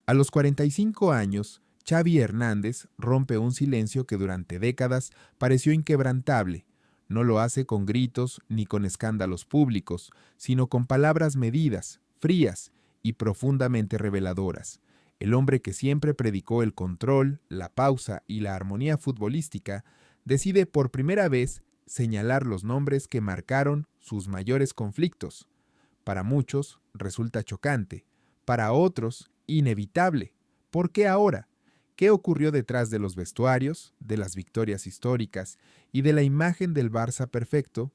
A los 45 años, Xavi Hernández rompe un silencio que durante décadas pareció inquebrantable. No lo hace con gritos ni con escándalos públicos, sino con palabras medidas, frías y profundamente reveladoras. El hombre que siempre predicó el control, la pausa y la armonía futbolística, decide por primera vez señalar los nombres que marcaron sus mayores conflictos. Para muchos resulta chocante, para otros inevitable. ¿Por qué ahora? ¿Qué ocurrió detrás de los vestuarios, de las victorias históricas y de la imagen del Barça perfecto?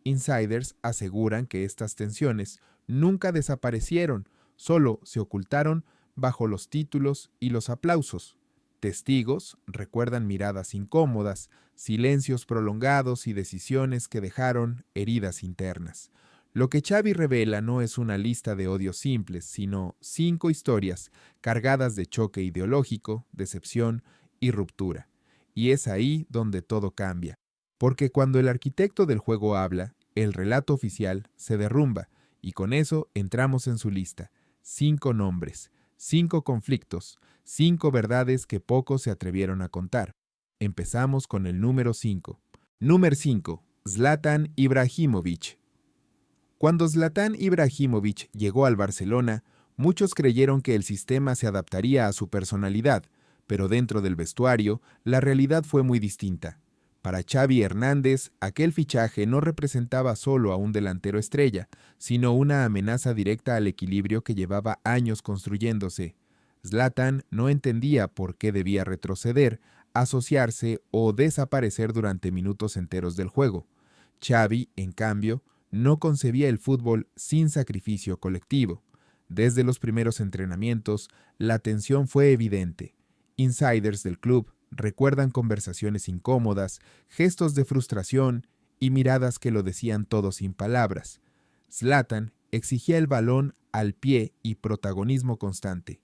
Insiders aseguran que estas tensiones nunca desaparecieron, solo se ocultaron bajo los títulos y los aplausos. Testigos recuerdan miradas incómodas, silencios prolongados y decisiones que dejaron heridas internas. Lo que Xavi revela no es una lista de odios simples, sino 5 historias cargadas de choque ideológico, decepción y ruptura. Y es ahí donde todo cambia. Porque cuando el arquitecto del juego habla, el relato oficial se derrumba, y con eso entramos en su lista. 5 nombres, 5 conflictos, 5 verdades que pocos se atrevieron a contar. Empezamos con el número 5. Número 5. Zlatan Ibrahimović. Cuando Zlatan Ibrahimović llegó al Barcelona, muchos creyeron que el sistema se adaptaría a su personalidad, pero dentro del vestuario, la realidad fue muy distinta. Para Xavi Hernández, aquel fichaje no representaba solo a un delantero estrella, sino una amenaza directa al equilibrio que llevaba años construyéndose. Zlatan no entendía por qué debía retroceder, asociarse o desaparecer durante minutos enteros del juego. Xavi, en cambio, no concebía el fútbol sin sacrificio colectivo. Desde los primeros entrenamientos, la tensión fue evidente. Insiders del club recuerdan conversaciones incómodas, gestos de frustración y miradas que lo decían todo sin palabras. Zlatan exigía el balón al pie y protagonismo constante.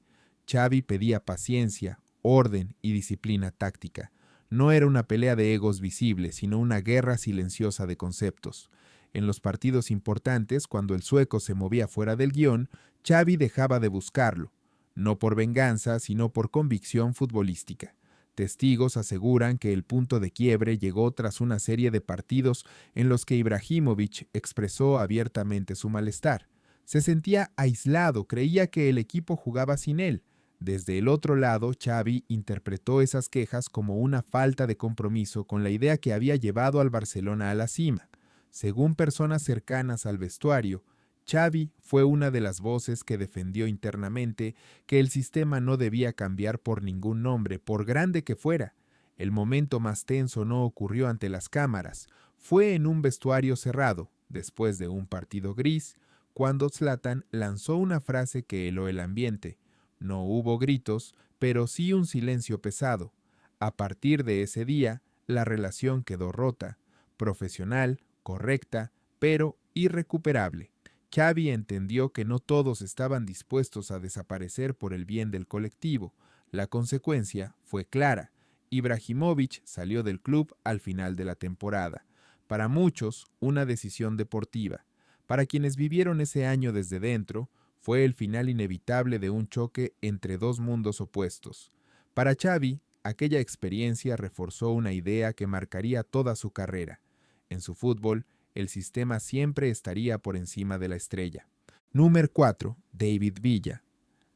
Xavi pedía paciencia, orden y disciplina táctica. No era una pelea de egos visible, sino una guerra silenciosa de conceptos. En los partidos importantes, cuando el sueco se movía fuera del guión, Xavi dejaba de buscarlo, no por venganza, sino por convicción futbolística. Testigos aseguran que el punto de quiebre llegó tras una serie de partidos en los que Ibrahimović expresó abiertamente su malestar. Se sentía aislado, creía que el equipo jugaba sin él. Desde el otro lado, Xavi interpretó esas quejas como una falta de compromiso con la idea que había llevado al Barcelona a la cima. Según personas cercanas al vestuario, Xavi fue una de las voces que defendió internamente que el sistema no debía cambiar por ningún nombre, por grande que fuera. El momento más tenso no ocurrió ante las cámaras, fue en un vestuario cerrado, después de un partido gris, cuando Zlatan lanzó una frase que heló el ambiente. No hubo gritos, pero sí un silencio pesado. A partir de ese día, la relación quedó rota, profesional, correcta, pero irrecuperable. Xavi entendió que no todos estaban dispuestos a desaparecer por el bien del colectivo. La consecuencia fue clara. Ibrahimović salió del club al final de la temporada. Para muchos, una decisión deportiva. Para quienes vivieron ese año desde dentro, fue el final inevitable de un choque entre dos mundos opuestos. Para Xavi, aquella experiencia reforzó una idea que marcaría toda su carrera. En su fútbol, el sistema siempre estaría por encima de la estrella. Número 4. David Villa.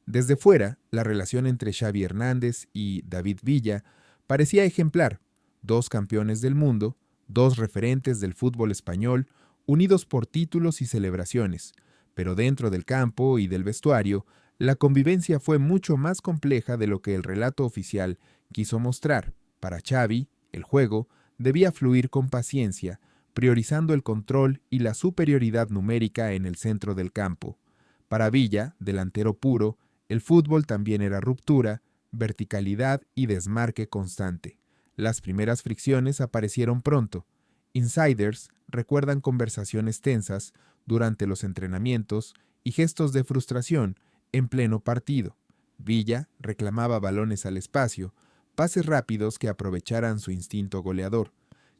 Desde fuera, la relación entre Xavi Hernández y David Villa parecía ejemplar. Dos campeones del mundo, dos referentes del fútbol español, unidos por títulos y celebraciones. Pero dentro del campo y del vestuario, la convivencia fue mucho más compleja de lo que el relato oficial quiso mostrar. Para Xavi, el juego debía fluir con paciencia, priorizando el control y la superioridad numérica en el centro del campo. Para Villa, delantero puro, el fútbol también era ruptura, verticalidad y desmarque constante. Las primeras fricciones aparecieron pronto. Insiders recuerdan conversaciones tensas durante los entrenamientos y gestos de frustración en pleno partido. Villa reclamaba balones al espacio, pases rápidos que aprovecharan su instinto goleador.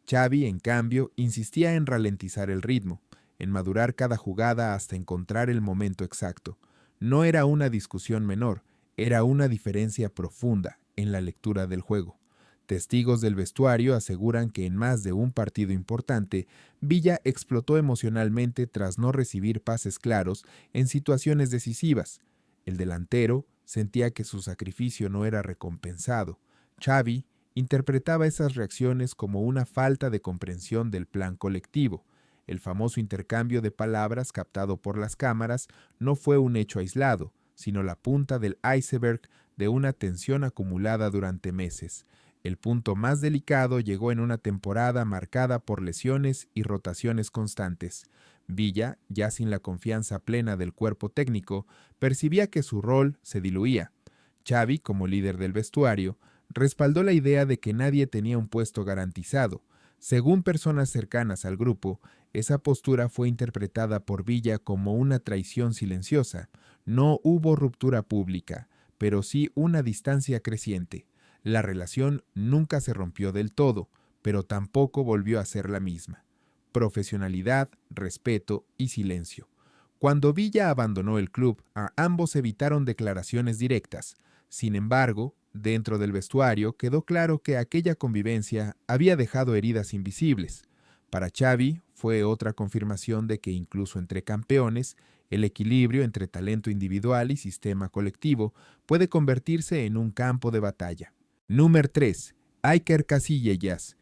Xavi, en cambio, insistía en ralentizar el ritmo, en madurar cada jugada hasta encontrar el momento exacto. No era una discusión menor, Era una diferencia profunda en la lectura del juego. Testigos del vestuario aseguran que en más de un partido importante, Villa explotó emocionalmente tras no recibir pases claros en situaciones decisivas. El delantero sentía que su sacrificio no era recompensado. Xavi interpretaba esas reacciones como una falta de comprensión del plan colectivo. El famoso intercambio de palabras captado por las cámaras no fue un hecho aislado, sino la punta del iceberg de una tensión acumulada durante meses. El punto más delicado llegó en una temporada marcada por lesiones y rotaciones constantes. Villa, ya sin la confianza plena del cuerpo técnico, percibía que su rol se diluía. Xavi, como líder del vestuario, respaldó la idea de que nadie tenía un puesto garantizado. Según personas cercanas al grupo, esa postura fue interpretada por Villa como una traición silenciosa. No hubo ruptura pública, pero sí una distancia creciente. La relación nunca se rompió del todo, pero tampoco volvió a ser la misma. Profesionalidad, respeto y silencio. Cuando Villa abandonó el club, a ambos evitaron declaraciones directas. Sin embargo, dentro del vestuario quedó claro que aquella convivencia había dejado heridas invisibles. Para Xavi fue otra confirmación de que incluso entre campeones, el equilibrio entre talento individual y sistema colectivo puede convertirse en un campo de batalla. Número 3. Iker Casillas.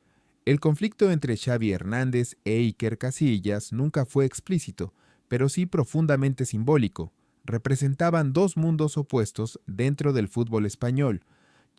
El conflicto entre Xavi Hernández e Iker Casillas nunca fue explícito, pero sí profundamente simbólico. Representaban dos mundos opuestos dentro del fútbol español.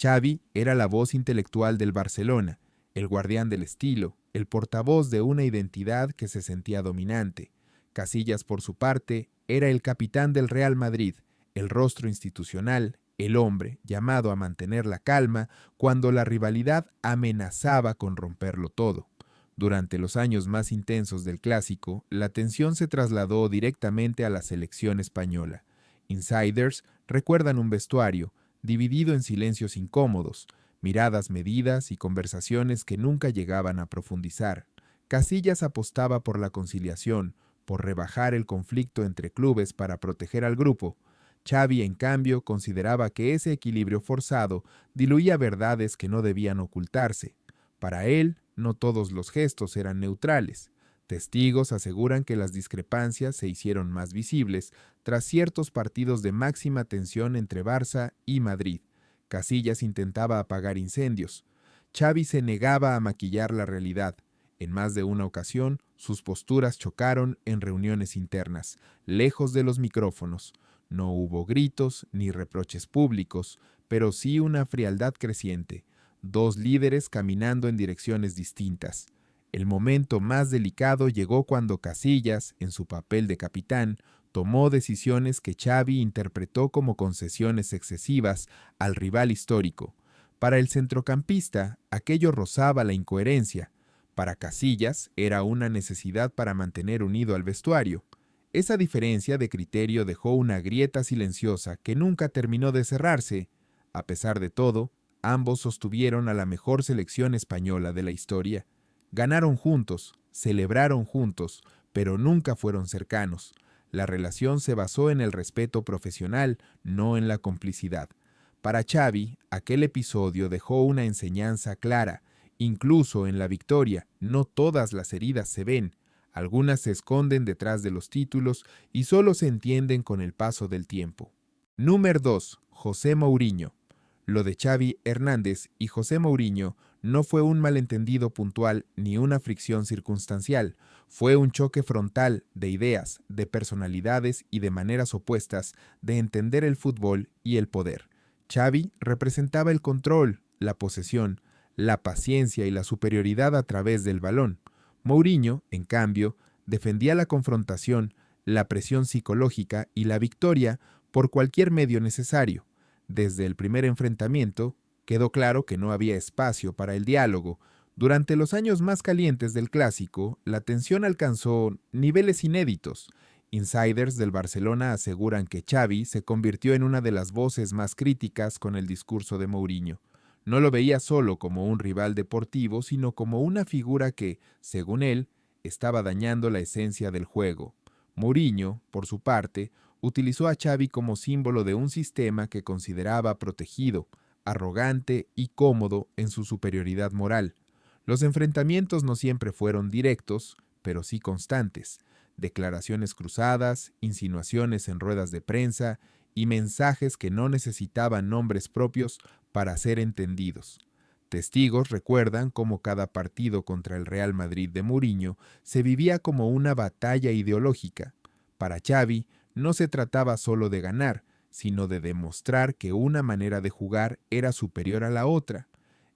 Xavi era la voz intelectual del Barcelona, el guardián del estilo, el portavoz de una identidad que se sentía dominante. Casillas, por su parte, era el capitán del Real Madrid, el rostro institucional, el hombre llamado a mantener la calma cuando la rivalidad amenazaba con romperlo todo. Durante los años más intensos del clásico, la tensión se trasladó directamente a la selección española. Insiders recuerdan un vestuario dividido en silencios incómodos, miradas medidas y conversaciones que nunca llegaban a profundizar. Casillas apostaba por la conciliación, por rebajar el conflicto entre clubes para proteger al grupo. Xavi, en cambio, consideraba que ese equilibrio forzado diluía verdades que no debían ocultarse. Para él, no todos los gestos eran neutrales. Testigos aseguran que las discrepancias se hicieron más visibles tras ciertos partidos de máxima tensión entre Barça y Madrid. Casillas intentaba apagar incendios. Xavi se negaba a maquillar la realidad. En más de una ocasión, sus posturas chocaron en reuniones internas, lejos de los micrófonos. No hubo gritos ni reproches públicos, pero sí una frialdad creciente. Dos líderes caminando en direcciones distintas. El momento más delicado llegó cuando Casillas, en su papel de capitán, tomó decisiones que Xavi interpretó como concesiones excesivas al rival histórico. Para el centrocampista, aquello rozaba la incoherencia. Para Casillas, era una necesidad para mantener unido al vestuario. Esa diferencia de criterio dejó una grieta silenciosa que nunca terminó de cerrarse. A pesar de todo, ambos sostuvieron a la mejor selección española de la historia. Ganaron juntos, celebraron juntos, pero nunca fueron cercanos. La relación se basó en el respeto profesional, no en la complicidad. Para Xavi, aquel episodio dejó una enseñanza clara. Incluso en la victoria, no todas las heridas se ven. Algunas se esconden detrás de los títulos y solo se entienden con el paso del tiempo. Número 2. José Mourinho. Lo de Xavi Hernández y José Mourinho no fue un malentendido puntual ni una fricción circunstancial. Fue un choque frontal de ideas, de personalidades y de maneras opuestas de entender el fútbol y el poder. Xavi representaba el control, la posesión, la paciencia y la superioridad a través del balón. Mourinho, en cambio, defendía la confrontación, la presión psicológica y la victoria por cualquier medio necesario. Desde el primer enfrentamiento, quedó claro que no había espacio para el diálogo. Durante los años más calientes del clásico, la tensión alcanzó niveles inéditos. Insiders del Barcelona aseguran que Xavi se convirtió en una de las voces más críticas con el discurso de Mourinho. No lo veía solo como un rival deportivo, sino como una figura que, según él, estaba dañando la esencia del juego. Mourinho, por su parte, utilizó a Xavi como símbolo de un sistema que consideraba protegido, arrogante y cómodo en su superioridad moral. Los enfrentamientos no siempre fueron directos, pero sí constantes. Declaraciones cruzadas, insinuaciones en ruedas de prensa y mensajes que no necesitaban nombres propios para ser entendidos. Testigos recuerdan cómo cada partido contra el Real Madrid de Mourinho se vivía como una batalla ideológica. Para Xavi, no se trataba solo de ganar, sino de demostrar que una manera de jugar era superior a la otra.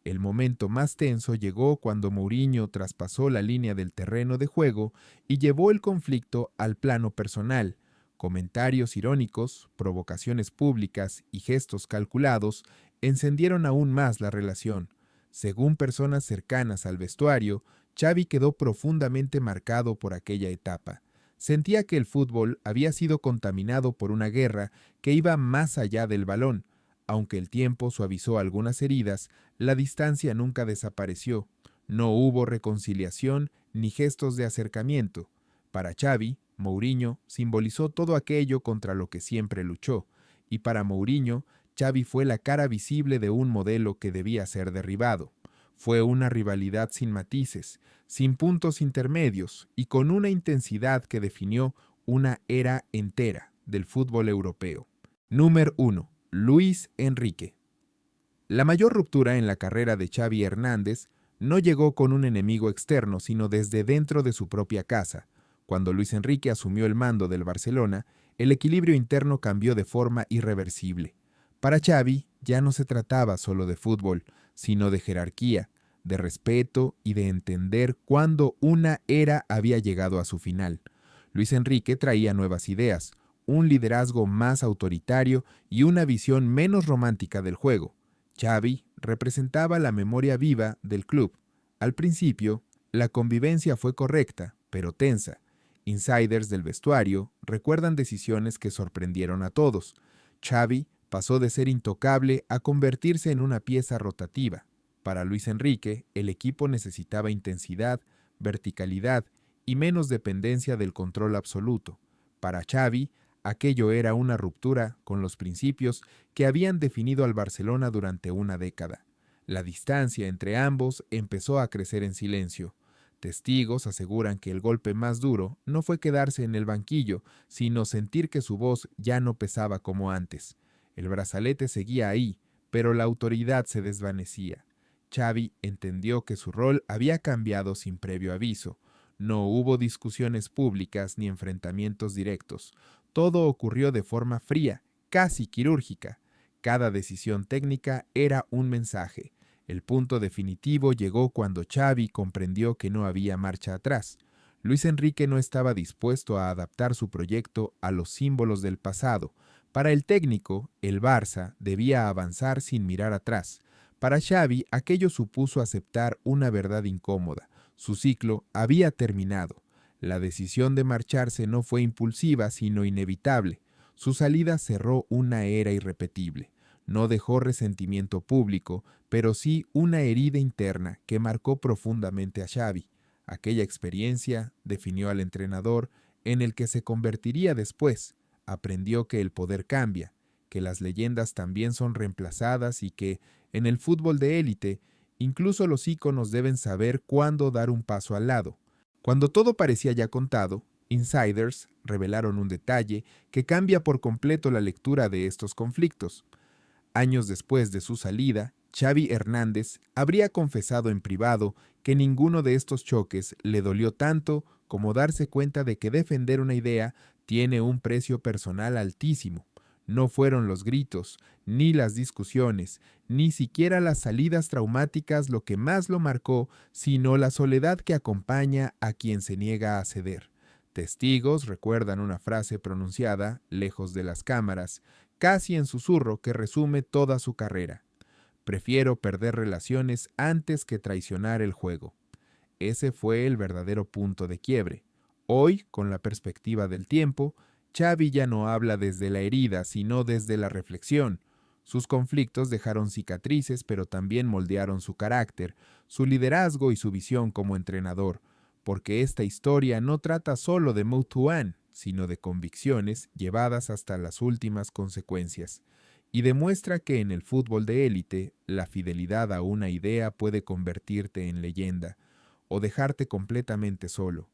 El momento más tenso llegó cuando Mourinho traspasó la línea del terreno de juego y llevó el conflicto al plano personal. Comentarios irónicos, provocaciones públicas y gestos calculados encendieron aún más la relación. Según personas cercanas al vestuario, Xavi quedó profundamente marcado por aquella etapa. Sentía que el fútbol había sido contaminado por una guerra que iba más allá del balón. Aunque el tiempo suavizó algunas heridas, la distancia nunca desapareció. No hubo reconciliación ni gestos de acercamiento. Para Xavi, Mourinho simbolizó todo aquello contra lo que siempre luchó, y para Mourinho, Xavi fue la cara visible de un modelo que debía ser derribado. Fue una rivalidad sin matices, sin puntos intermedios y con una intensidad que definió una era entera del fútbol europeo. Número 1. Luis Enrique. La mayor ruptura en la carrera de Xavi Hernández no llegó con un enemigo externo, sino desde dentro de su propia casa. Cuando Luis Enrique asumió el mando del Barcelona, el equilibrio interno cambió de forma irreversible. Para Xavi ya no se trataba solo de fútbol, sino de jerarquía, de respeto y de entender cuándo una era había llegado a su final. Luis Enrique traía nuevas ideas, un liderazgo más autoritario y una visión menos romántica del juego. Xavi representaba la memoria viva del club. Al principio, la convivencia fue correcta, pero tensa. Insiders del vestuario recuerdan decisiones que sorprendieron a todos. Xavi pasó de ser intocable a convertirse en una pieza rotativa. Para Luis Enrique, el equipo necesitaba intensidad, verticalidad y menos dependencia del control absoluto. Para Xavi, aquello era una ruptura con los principios que habían definido al Barcelona durante una década. La distancia entre ambos empezó a crecer en silencio. Testigos aseguran que el golpe más duro no fue quedarse en el banquillo, sino sentir que su voz ya no pesaba como antes. El brazalete seguía ahí, pero la autoridad se desvanecía. Xavi entendió que su rol había cambiado sin previo aviso. No hubo discusiones públicas ni enfrentamientos directos. Todo ocurrió de forma fría, casi quirúrgica. Cada decisión técnica era un mensaje. El punto definitivo llegó cuando Xavi comprendió que no había marcha atrás. Luis Enrique no estaba dispuesto a adaptar su proyecto a los símbolos del pasado. Para el técnico, el Barça debía avanzar sin mirar atrás. Para Xavi, aquello supuso aceptar una verdad incómoda. Su ciclo había terminado. La decisión de marcharse no fue impulsiva, sino inevitable. Su salida cerró una era irrepetible. No dejó resentimiento público, pero sí una herida interna que marcó profundamente a Xavi. Aquella experiencia definió al entrenador en el que se convertiría después. Aprendió que el poder cambia, que las leyendas también son reemplazadas y que, en el fútbol de élite, incluso los íconos deben saber cuándo dar un paso al lado. Cuando todo parecía ya contado, insiders revelaron un detalle que cambia por completo la lectura de estos conflictos. Años después de su salida, Xavi Hernández habría confesado en privado que ninguno de estos choques le dolió tanto como darse cuenta de que defender una idea tiene un precio personal altísimo. No fueron los gritos, ni las discusiones, ni siquiera las salidas traumáticas lo que más lo marcó, sino la soledad que acompaña a quien se niega a ceder. Testigos recuerdan una frase pronunciada, lejos de las cámaras, casi en susurro, que resume toda su carrera. Prefiero perder relaciones antes que traicionar el juego. Ese fue el verdadero punto de quiebre. Hoy, con la perspectiva del tiempo, Xavi ya no habla desde la herida, sino desde la reflexión. Sus conflictos dejaron cicatrices, pero también moldearon su carácter, su liderazgo y su visión como entrenador, porque esta historia no trata solo de Motuan, sino de convicciones llevadas hasta las últimas consecuencias, y demuestra que en el fútbol de élite la fidelidad a una idea puede convertirte en leyenda o dejarte completamente solo.